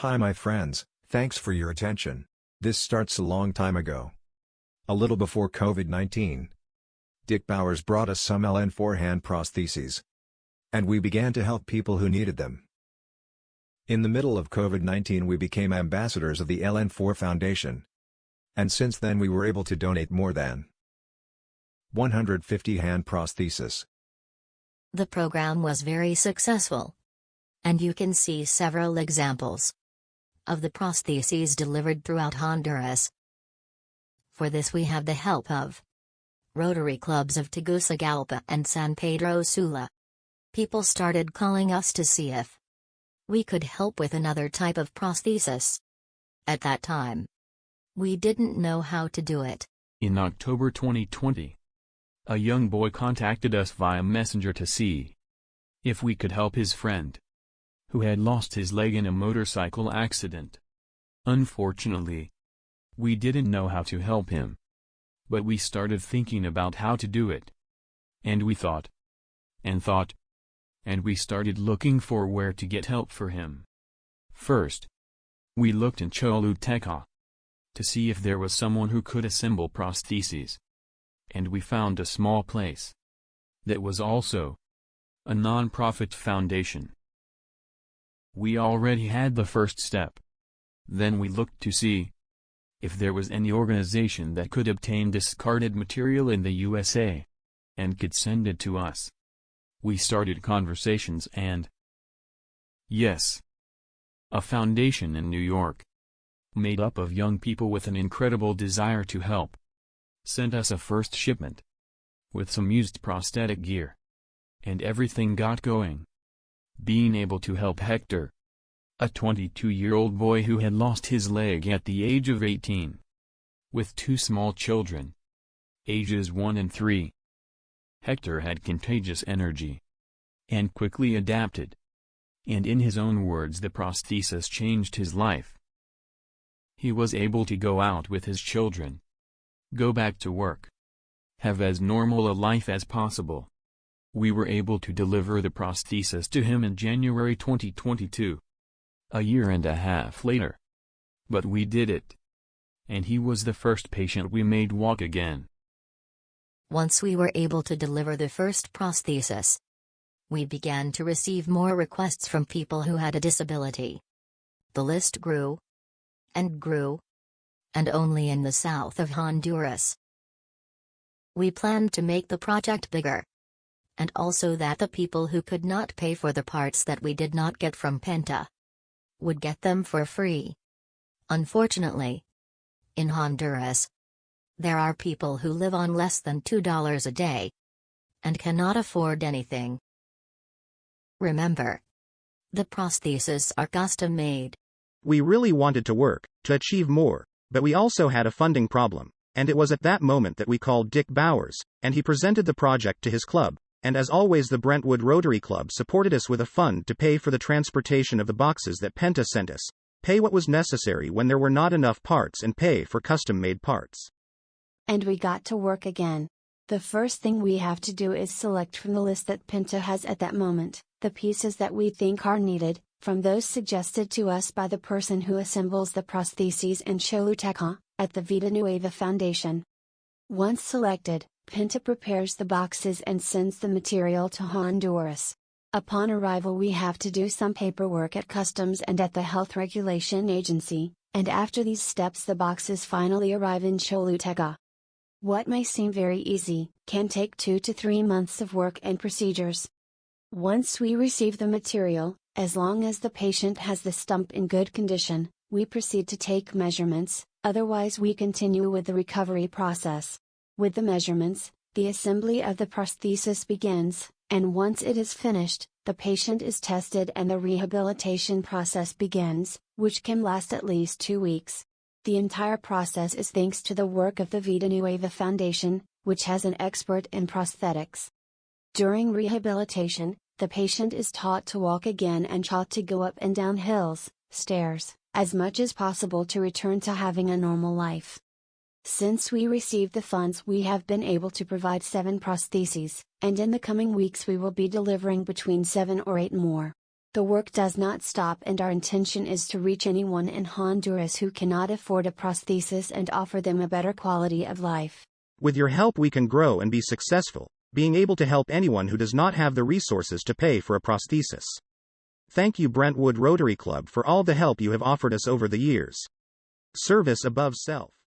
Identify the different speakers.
Speaker 1: Hi my friends, thanks for your attention. This starts a long time ago. A little before COVID-19. Dick Bowers brought us some LN4 hand prostheses. And we began to help people who needed them. In the middle of COVID-19 we became ambassadors of the LN4 Foundation. And since then we were able to donate more than 150 hand prostheses.
Speaker 2: The program was very successful. And you can see several examples of the prostheses delivered throughout Honduras. For this we have the help of Rotary clubs of Tegucigalpa and San Pedro Sula. People started calling us to see if we could help with another type of prosthesis. At that time, we didn't know how to do it.
Speaker 3: In October 2020, a young boy contacted us via Messenger to see if we could help his friend, who had lost his leg in a motorcycle accident. Unfortunately, we didn't know how to help him. But we started thinking about how to do it. And we thought, and we started looking for where to get help for him. First, we looked in Choluteca to see if there was someone who could assemble prostheses. And we found a small place that was also a non-profit foundation. We already had the first step. Then we looked to see if there was any organization that could obtain discarded material in the USA and could send it to us. We started conversations and yes, a foundation in New York, made up of young people with an incredible desire to help, sent us a first shipment with some used prosthetic gear, and everything got going. Being able to help Hector, a 22-year-old boy who had lost his leg at the age of 18, with two small children, ages 1 and 3. Hector had contagious energy and quickly adapted. And in his own words, the prosthesis changed his life. He was able to go out with his children, go back to work, have as normal a life as possible. We were able to deliver the prosthesis to him in January 2022, a year and a half later. But we did it. And he was the first patient we made walk again.
Speaker 2: Once we were able to deliver the first prosthesis, we began to receive more requests from people who had a disability. The list grew and grew, and only in the south of Honduras. We planned to make the project bigger, and also that the people who could not pay for the parts that we did not get from Penta would get them for free. Unfortunately, in Honduras, there are people who live on less than $2 a day and cannot afford anything. Remember, the prostheses are custom-made.
Speaker 4: We really wanted to work, to achieve more, but we also had a funding problem, and it was at that moment that we called Dick Bowers, and he presented the project to his club, and as always the Brentwood Rotary Club supported us with a fund to pay for the transportation of the boxes that Penta sent us, pay what was necessary when there were not enough parts and pay for custom-made parts.
Speaker 5: And we got to work again. The first thing we have to do is select from the list that Penta has at that moment, the pieces that we think are needed, from those suggested to us by the person who assembles the prostheses in Choluteca, at the Vida Nueva Foundation. Once selected, Penta prepares the boxes and sends the material to Honduras. Upon arrival we have to do some paperwork at customs and at the Health Regulation Agency, and after these steps the boxes finally arrive in Choluteca. What may seem very easy, can take 2 to 3 months of work and procedures. Once we receive the material, as long as the patient has the stump in good condition, we proceed to take measurements, otherwise we continue with the recovery process. With the measurements, the assembly of the prosthesis begins, and once it is finished, the patient is tested and the rehabilitation process begins, which can last at least 2 weeks. The entire process is thanks to the work of the Vida Nueva Foundation, which has an expert in prosthetics. During rehabilitation, the patient is taught to walk again and taught to go up and down hills, stairs, as much as possible to return to having a normal life. Since we received the funds we have been able to provide 7 prostheses, and in the coming weeks we will be delivering between 7 or 8 more. The work does not stop, and our intention is to reach anyone in Honduras who cannot afford a prosthesis and offer them a better quality of life.
Speaker 4: With your help we can grow and be successful, being able to help anyone who does not have the resources to pay for a prosthesis. Thank you Brentwood Rotary Club for all the help you have offered us over the years. Service above self.